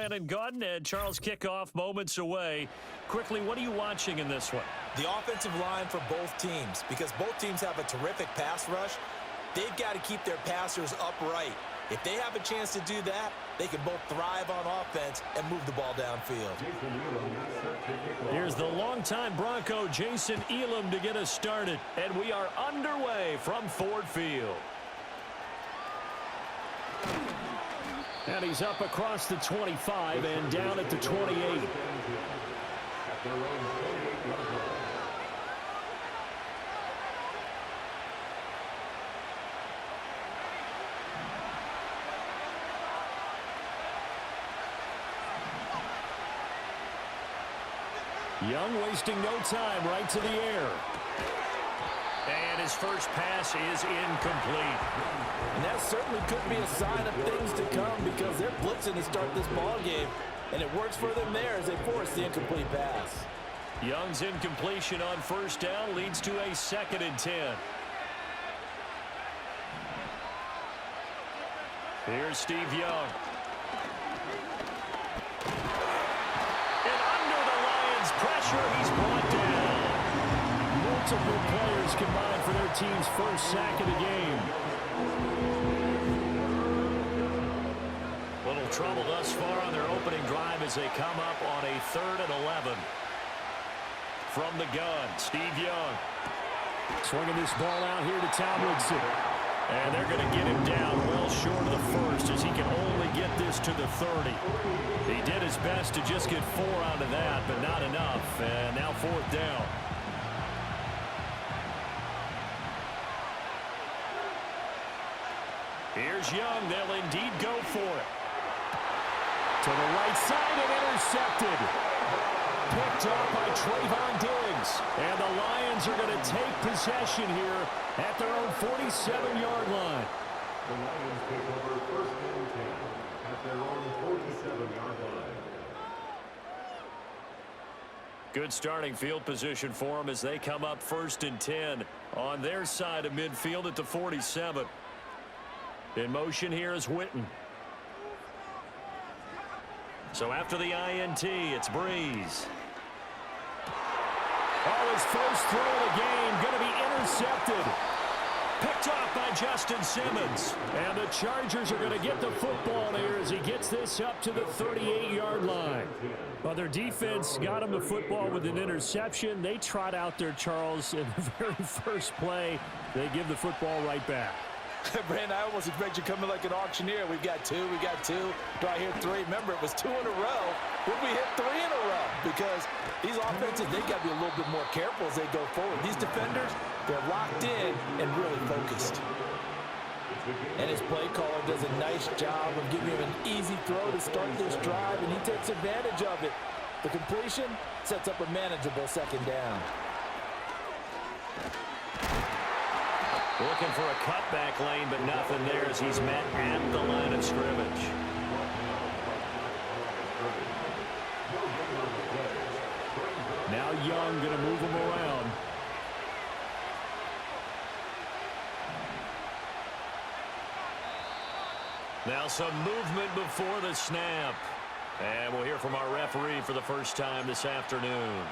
Brian and Gordon, and Charles kickoff moments away. Quickly, what are you watching in this one? The offensive line for both teams, because both teams have a terrific pass rush. They've got to keep their passers upright. If they have a chance to do that, they can both thrive on offense and move the ball downfield. Here's the longtime Bronco, Jason Elam, to get us started. And we are underway from Ford Field. And he's up across the 25 and down at the 28. Young wasting no time, right to the air. And his first pass is incomplete. And that certainly could be a sign of things to come, because they're blitzing to start this ball game, and it works for them there as they force the incomplete pass. Young's incompletion on first down leads to a 2nd and 10. Here's Steve Young. And under the Lions' pressure, he's brought down. Multiple players combined for their team's first sack of the game. Little trouble thus far on their opening drive as they come up on a 3rd and 11. From the gun, Steve Young. Swinging this ball out here to Tomlinson. And they're going to get him down well short of the first, as he can only get this to the 30. He did his best to just get 4 out of that, but not enough. And now 4th down. Here's Young. They'll indeed go for it. To the right side and intercepted. Picked off by Trayvon Diggs. And the Lions are going to take possession here at their own 47-yard line. The Lions take over 1st and 10 at their own 47-yard line. Good starting field position for them as they come up 1st and 10 on their side of midfield at the 47. In motion here is Witten. So after the INT, it's Breeze. Oh, his first throw of the game going to be intercepted. Picked off by Justin Simmons. And the Chargers are going to get the football here as he gets this up to the 38-yard line. Well, their defense got him the football with an interception. They trot out there, Charles, in the very first play. They give the football right back. Brandon, I almost expect you coming like an auctioneer. We've got 2, we got 2. Do I hear 3? Remember, it was 2 in a row. Would we hit 3 in a row? Because these offenses, they got to be a little bit more careful as they go forward. These defenders, they're locked in and really focused. And his play caller does a nice job of giving him an easy throw to start this drive, and he takes advantage of it. The completion sets up a manageable 2nd down. Looking for a cutback lane, but nothing there as he's met at the line of scrimmage. Now Young going to move him around. Now some movement before the snap. And we'll hear from our referee for the first time this afternoon.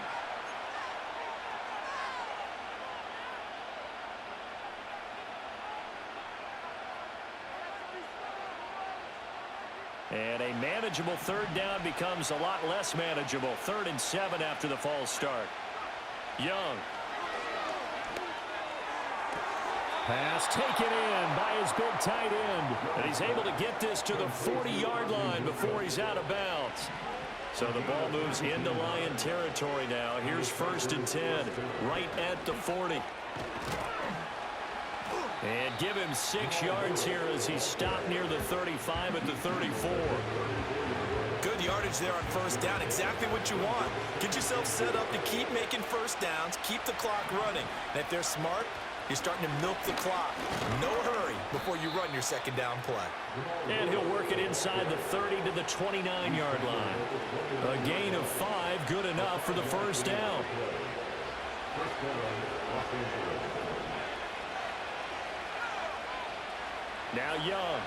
And a manageable 3rd down becomes a lot less manageable. 3rd and 7 after the false start. Young. Pass taken in by his big tight end. And he's able to get this to the 40-yard line before he's out of bounds. So the ball moves into Lion territory now. Here's 1st and 10, right at the 40. And give him 6 yards here as he stopped near the 35 at the 34. Good yardage there on 1st down. Exactly what you want. Get yourself set up to keep making 1st downs, keep the clock running. And if they're smart, you're starting to milk the clock. No hurry before you run your 2nd down play. And he'll work it inside the 30 to the 29-yard line. A gain of 5, good enough for the 1st down. Now Young.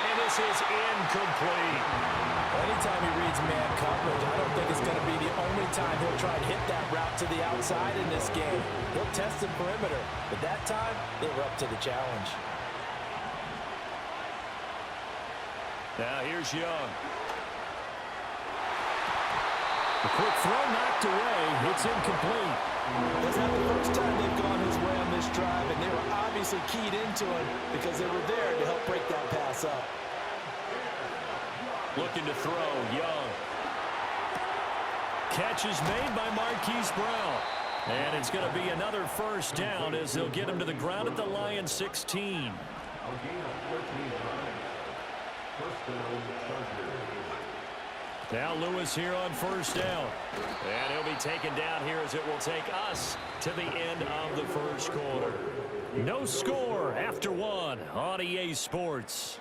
And this is incomplete. Anytime he reads man coverage, I don't think it's going to be the only time he'll try to hit that route to the outside in this game. He'll test the perimeter, but that time, they were up to the challenge. Now here's Young. The quick throw knocked away. It's incomplete. That's not the first time they've gone his way on this drive, and they were obviously keyed into him because they were there to help break that pass up. Looking to throw, Young. Catch is made by Marquise Brown. And it's going to be another first down as they'll get him to the ground at the Lions 16. Now Lewis here on first down. And he'll be taken down here as it will take us to the end of the first quarter. No score after one on EA Sports.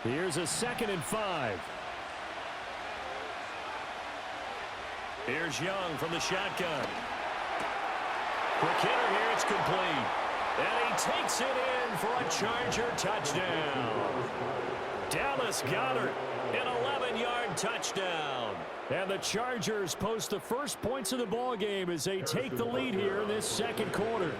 Here's a 2nd and 5. Here's Young from the shotgun. Quick hitter here, it's complete. And he takes it in for a Charger touchdown. Dallas Goedert, an 11-yard touchdown. And the Chargers post the first points of the ball game as they take the lead here in this second quarter.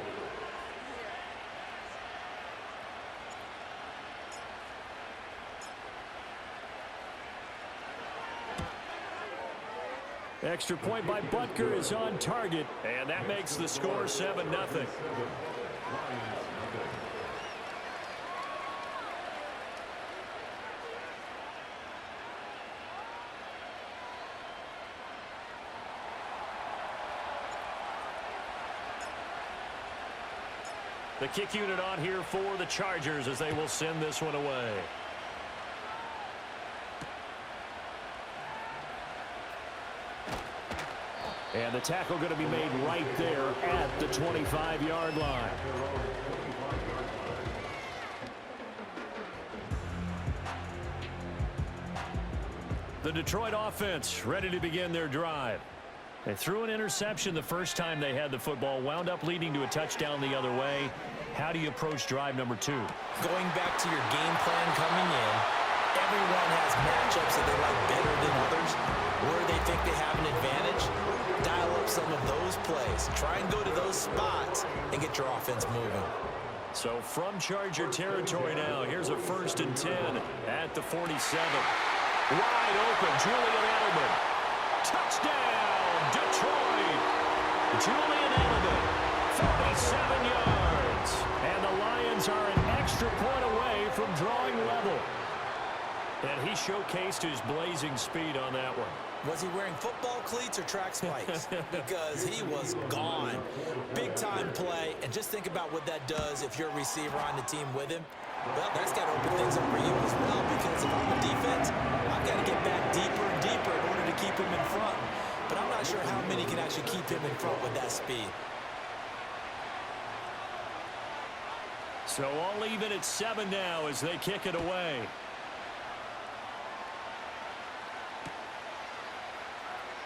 Extra point by Butker is on target, and that makes the score 7-0. The kick unit on here for the Chargers as they will send this one away. And the tackle going to be made right there at the 25-yard line. The Detroit offense ready to begin their drive. They threw an interception the first time they had the football, wound up leading to a touchdown the other way. How do you approach drive number 2? Going back to your game plan coming in, everyone has matchups that they like better than others, where they think they have an advantage. Dial up some of those plays. Try and go to those spots and get your offense moving. So from Charger territory now, here's a 1st and 10 at the 47. Wide open, Julian Edelman. Touchdown, Detroit. Julian Edelman, 47 yards. And the Lions are an extra point away from drawing level. And he showcased his blazing speed on that one. Was he wearing football cleats or track spikes? Because he was gone. Big-time play, and just think about what that does if you're a receiver on the team with him. Well, that's got to open things up for you as well, because if I'm a defense, I've got to get back deeper and deeper in order to keep him in front. But I'm not sure how many can actually keep him in front with that speed. So all even at 7 now as they kick it away.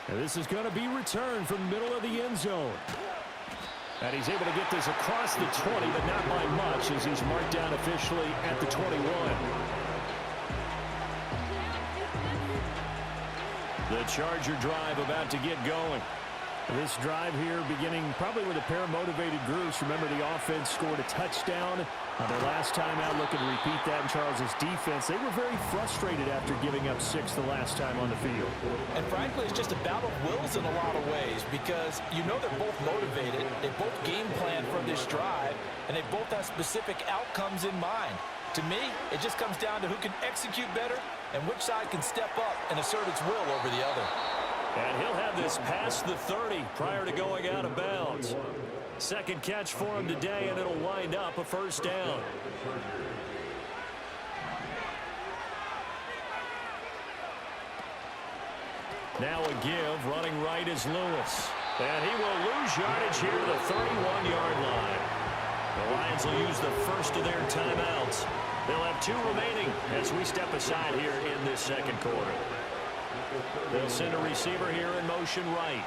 And this is going to be returned from the middle of the end zone. And he's able to get this across the 20, but not by much as he's marked down officially at the 21. The Charger drive about to get going. This drive here beginning probably with a pair of motivated groups. Remember, the offense scored a touchdown their last time out, looking to repeat that in Charles's defense. They were very frustrated after giving up 6 the last time on the field. And frankly, it's just a battle of wills in a lot of ways, because you know they're both motivated, they both game plan for this drive, and they both have specific outcomes in mind. To me, it just comes down to who can execute better and which side can step up and assert its will over the other. And he'll have this past the 30 prior to going out of bounds. Second catch for him today, and it'll wind up a first down. Now a give, running right is Lewis. And he will lose yardage here to the 31-yard line. The Lions will use the first of their timeouts. They'll have 2 remaining as we step aside here in this second quarter. They'll send a receiver here in motion right.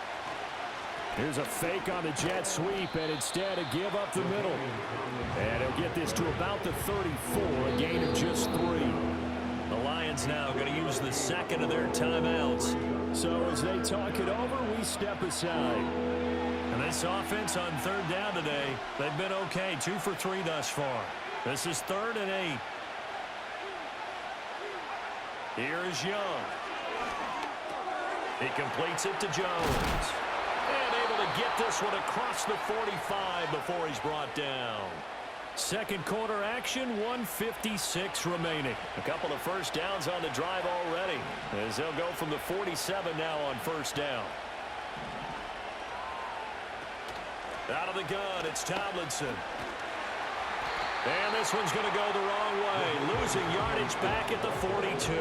Here's a fake on the jet sweep, and instead a give up the middle. And he'll get this to about the 34, a gain of just 3. The Lions now going to use the second of their timeouts. So as they talk it over, we step aside. And this offense on third down today, they've been okay, 2 for 3 thus far. This is 3rd and 8. Here is Young. He completes it to Jones. And able to get this one across the 45 before he's brought down. Second quarter action, 1:56 remaining. A couple of first downs on the drive already, as they'll go from the 47 now on first down. Out of the gun, it's Tomlinson. And this one's going to go the wrong way, losing yardage back at the 42.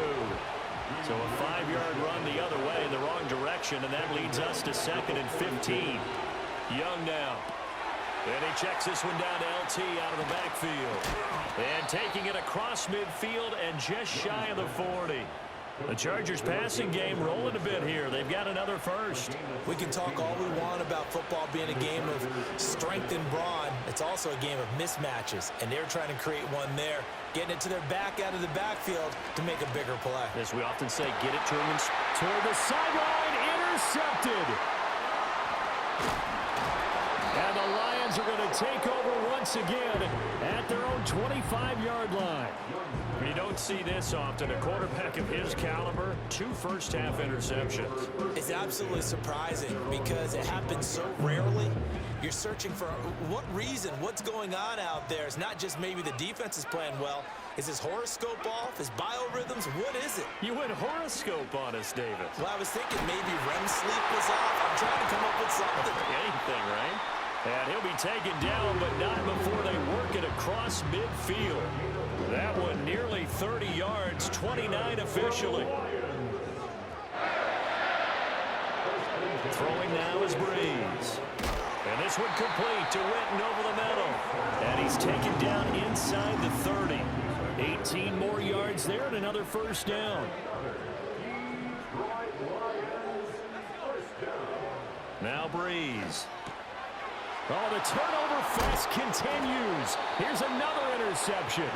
So a 5-yard run the other way in the wrong direction, and that leads us to 2nd and 15. Young now. And he checks this one down to LT out of the backfield. And taking it across midfield and just shy of the 40. The Chargers passing game rolling a bit here. They've got another first. We can talk all we want about football being a game of strength and brawn. It's also a game of mismatches, and they're trying to create one there, getting it to their back out of the backfield to make a bigger play. As we often say, get it to him toward the sideline, intercepted. And the Lions are going to take over once again at their own 25-yard line. You don't see this often. A quarterback of his caliber, 2 first-half interceptions. It's absolutely surprising because it happens so rarely. You're searching for what reason, what's going on out there. It's not just maybe the defense is playing well. Is his horoscope off? His biorhythms? What is it? You went horoscope on us, David. Well, I was thinking maybe REM sleep was off. I'm trying to come up with something. Anything, right? And he'll be taken down, but not before they work it across midfield. That one nearly 30 yards, 29 officially. Throwing now is Breeze. And this one complete to Witten over the middle. And he's taken down inside the 30. 18 more yards there and another first down. Now Breeze. Oh, the turnover fest continues. Here's another interception.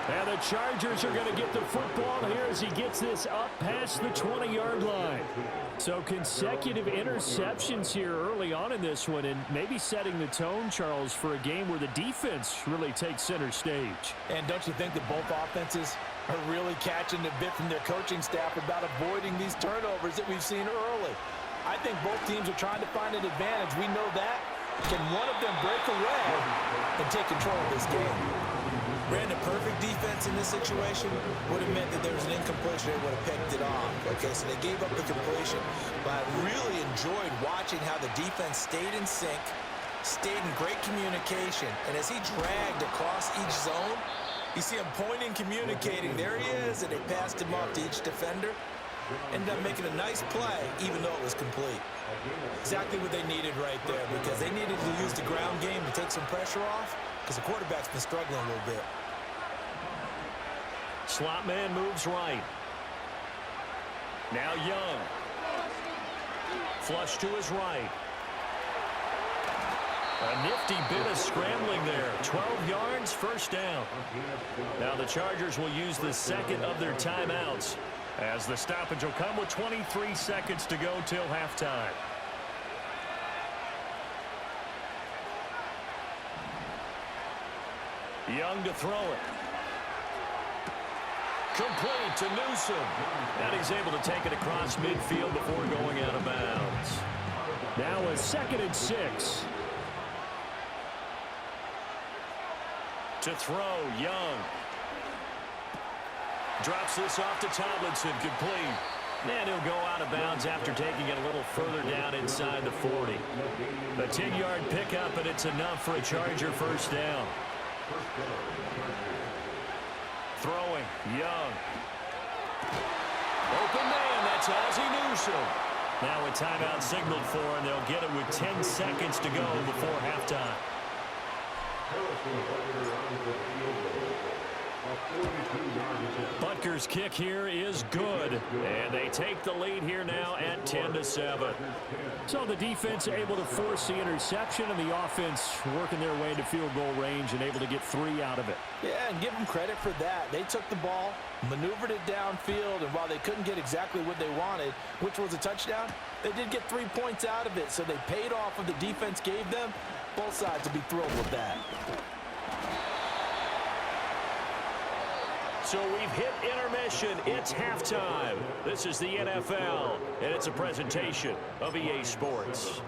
And the Chargers are going to get the football here as he gets this up past the 20-yard line. So consecutive interceptions here early on in this one, and maybe setting the tone, Charles, for a game where the defense really takes center stage. And don't you think that both offenses are really catching the bit from their coaching staff about avoiding these turnovers that we've seen early? I think both teams are trying to find an advantage. We know that. Can one of them break away and take control of this game? Ran a perfect defense in this situation would have meant that there was an incompletion. They would have picked it off. Okay, so they gave up the completion. But I really enjoyed watching how the defense stayed in sync, stayed in great communication. And as he dragged across each zone, you see him pointing, communicating. There he is, and they passed him off to each defender. Ended up making a nice play, even though it was complete. Exactly what they needed right there, because they needed to use the ground game to take some pressure off, because the quarterback's been struggling a little bit. Slot man moves right. Now Young. Flush to his right. A nifty bit of scrambling there. 12 yards, first down. Now the Chargers will use the second of their timeouts, as the stoppage will come with 23 seconds to go till halftime. Young to throw it. Complete to Newsom. And he's able to take it across midfield before going out of bounds. Now a 2nd and 6. To throw, Young. Drops this off to Tomlinson, complete. And he'll go out of bounds after taking it a little further down inside the 40. A 10-yard pickup, and it's enough for a Charger first down. Throwing, Young. Open man, that's Ozzie Newsome. Now a timeout signaled for, and they'll get it with 10 seconds to go before halftime. A 42-yard attempt. Butker's kick here is good, and they take the lead here now at 10-7. So the defense able to force the interception, and the offense working their way into field goal range and able to get 3 out of it. Yeah, and give them credit for that. They took the ball, maneuvered it downfield, and while they couldn't get exactly what they wanted, which was a touchdown, they did get 3 points out of it, so they paid off what the defense gave them. Both sides will be thrilled with that. So we've hit intermission. It's halftime. This is the NFL, and it's a presentation of EA Sports.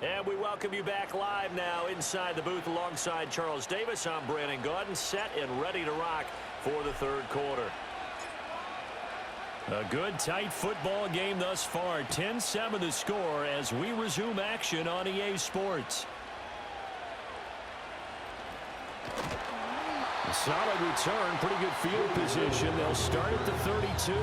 And we welcome you back live now inside the booth alongside Charles Davis. I'm Brandon Gaudin, set and ready to rock for the third quarter. A good, tight football game thus far. 10-7 the score as we resume action on EA Sports. A solid return, pretty good field position. They'll start at the 32.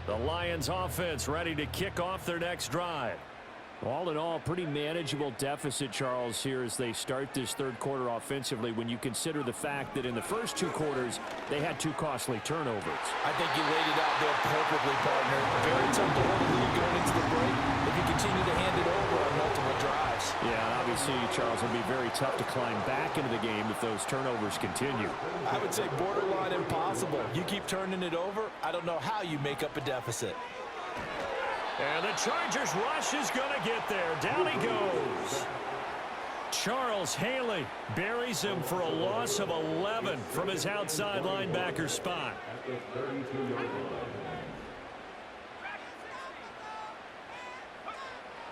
The Lions offense ready to kick off their next drive. All in all, pretty manageable deficit, Charles, here as they start this third quarter offensively when you consider the fact that in the first 2 quarters, they had 2 costly turnovers. I think you laid it out there perfectly, partner. Very tough to hold the lead going into the break if you continue to hand it over on multiple drives. Yeah, and obviously, Charles, it'll be very tough to climb back into the game if those turnovers continue. I would say borderline impossible. You keep turning it over, I don't know how you make up a deficit. And the Chargers rush is going to get there. Down he goes. Charles Haley buries him for a loss of 11 from his outside linebacker spot. At the 32-yard line.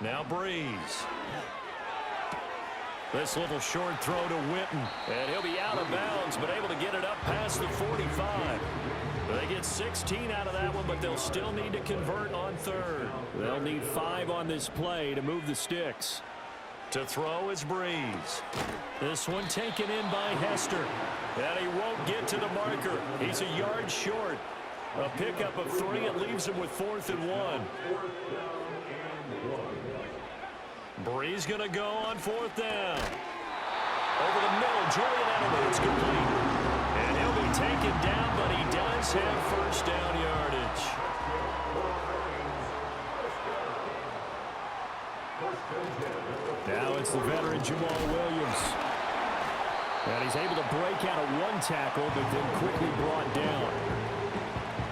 Now Breeze. This little short throw to Witten. And he'll be out of bounds, but able to get it up past the 45. They get 16 out of that one, but they'll still need to convert on third. They'll need 5 on this play to move the sticks. To throw is Breeze. This one taken in by Hester. And he won't get to the marker. He's a yard short. A pickup of 3. It leaves him with 4th and 1. Breeze going to go on 4th down. Over the middle, Julian Edelman. It's complete. And he'll be taken down, but he does have first down yardage. Now it's the veteran Jamal Williams. And he's able to break out of 1 tackle, but then quickly brought down.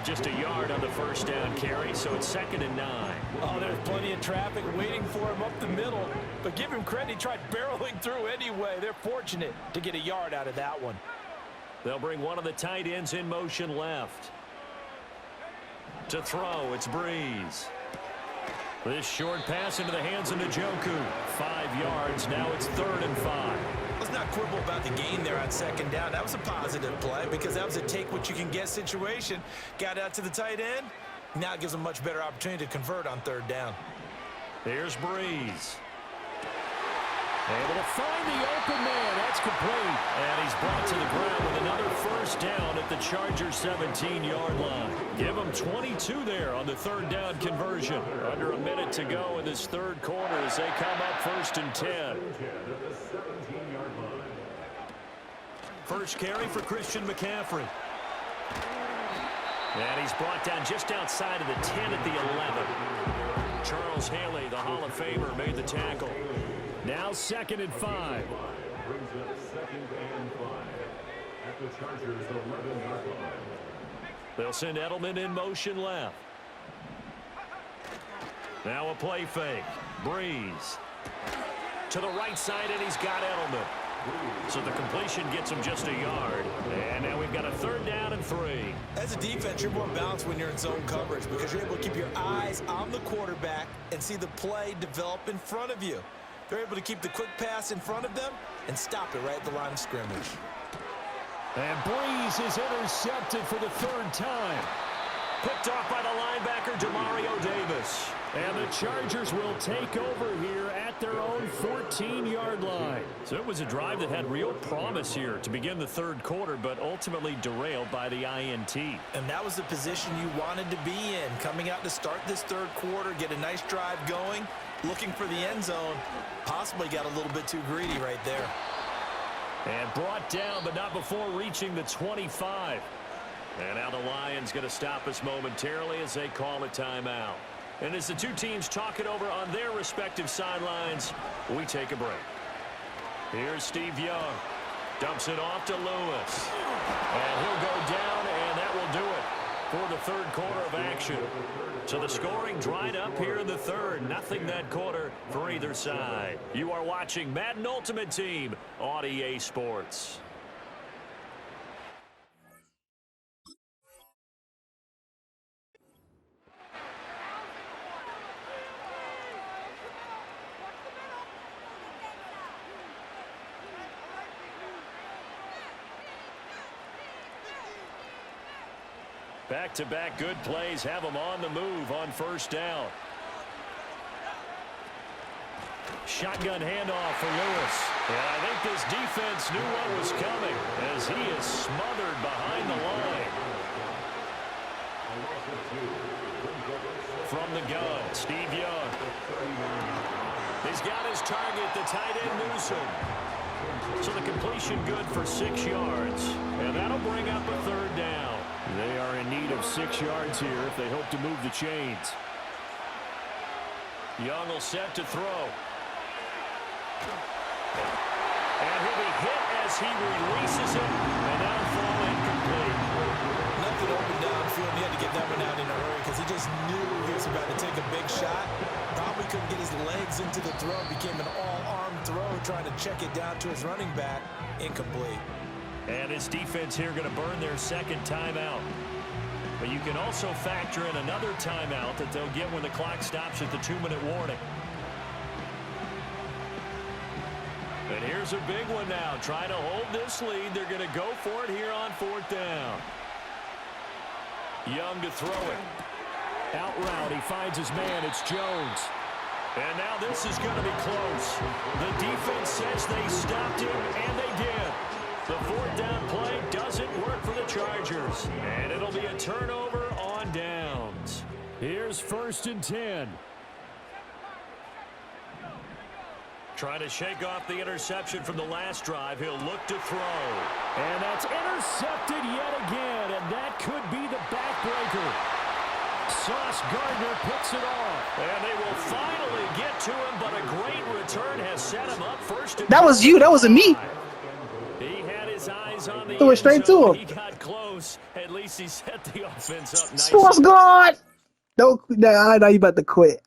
Just a yard on the first down carry, so it's 2nd and 9. Oh, there's plenty of traffic waiting for him up the middle. But give him credit, he tried barreling through anyway. They're fortunate to get a yard out of that one. They'll bring one of the tight ends in motion left. To throw, it's Breeze. This short pass into the hands of Njoku. 5 yards, now it's 3rd and 5. Let's not quibble about the gain there on 2nd down. That was a positive play because that was a take-what-you-can-get situation. Got out to the tight end. Now it gives them a much better opportunity to convert on 3rd down. Here's Breeze. Able to find the open man. That's complete. And he's brought to the ground with another first down at the Chargers' 17-yard line. Give him 22 there on the 3rd down conversion. Under a minute to go in this third quarter as they come up 1st and 10. First carry for Christian McCaffrey. And he's brought down just outside of the 10 at the 11. Charles Haley, the Hall of Famer, made the tackle. Now 2nd and 5. Brings up 2nd and 5 at the Chargers' 11-yard line. They'll send Edelman in motion left. Now a play fake. Breeze. To the right side, and he's got Edelman. So the completion gets him just a yard. And now we've got a 3rd down and 3. As a defense, you're more balanced when you're in zone coverage because you're able to keep your eyes on the quarterback and see the play develop in front of you. They're able to keep the quick pass in front of them and stop it right at the line of scrimmage. And Breeze is intercepted for the 3rd time. Picked off by the linebacker, Demario Davis. And the Chargers will take over here at their own 14-yard line. So it was a drive that had real promise here to begin the third quarter, but ultimately derailed by the INT. And that was the position you wanted to be in, coming out to start this third quarter, get a nice drive going, looking for the end zone. Possibly got a little bit too greedy right there. And brought down, but not before reaching the 25. And now the Lions going to stop us momentarily as they call a timeout. And as the two teams talk it over on their respective sidelines, we take a break. Here's Steve Young. Dumps it off to Lewis. And he'll go down, and that will do it for the third quarter of action. So the scoring dried up here in the third. Nothing that quarter for either side. You are watching Madden Ultimate Team on EA Sports. Back-to-back good plays have them on the move on first down. Shotgun handoff for Lewis. And I think this defense knew what was coming as he is smothered behind the line. From the gun, Steve Young. He's got his target, the tight end Newsom. So the completion good for 6 yards. And that'll bring up a third down. They are in need of 6 yards here if they hope to move the chains. Young will set to throw. And he'll be hit as he releases it. And that'll fall incomplete. Nothing open downfield. He had to get that one out in a hurry because he just knew he was about to take a big shot. Probably couldn't get his legs into the throw. Became an all-arm throw, trying to check it down to his running back. Incomplete. And his defense here going to burn their second timeout. But you can also factor in another timeout that they'll get when the clock stops at the 2-minute warning. And here's a big one now. Trying to hold this lead. They're going to go for it here on fourth down. Young to throw it. Out route. He finds his man. It's Jones. And now this is going to be close. The defense says they stopped him, and they did. The fourth down play doesn't work for the Chargers. And it'll be a turnover on downs. Here's 1st and 10. Trying to shake off the interception from the last drive. He'll look to throw. And that's intercepted yet again. And that could be the backbreaker. Sauce Gardner picks it off. And they will finally get to him, but a great return has set him up first. That was you. That wasn't me. He had his eyes on the Threw it straight to him. He got close. At least he set the offense up nicely. Sauce God. No, I know you about to quit.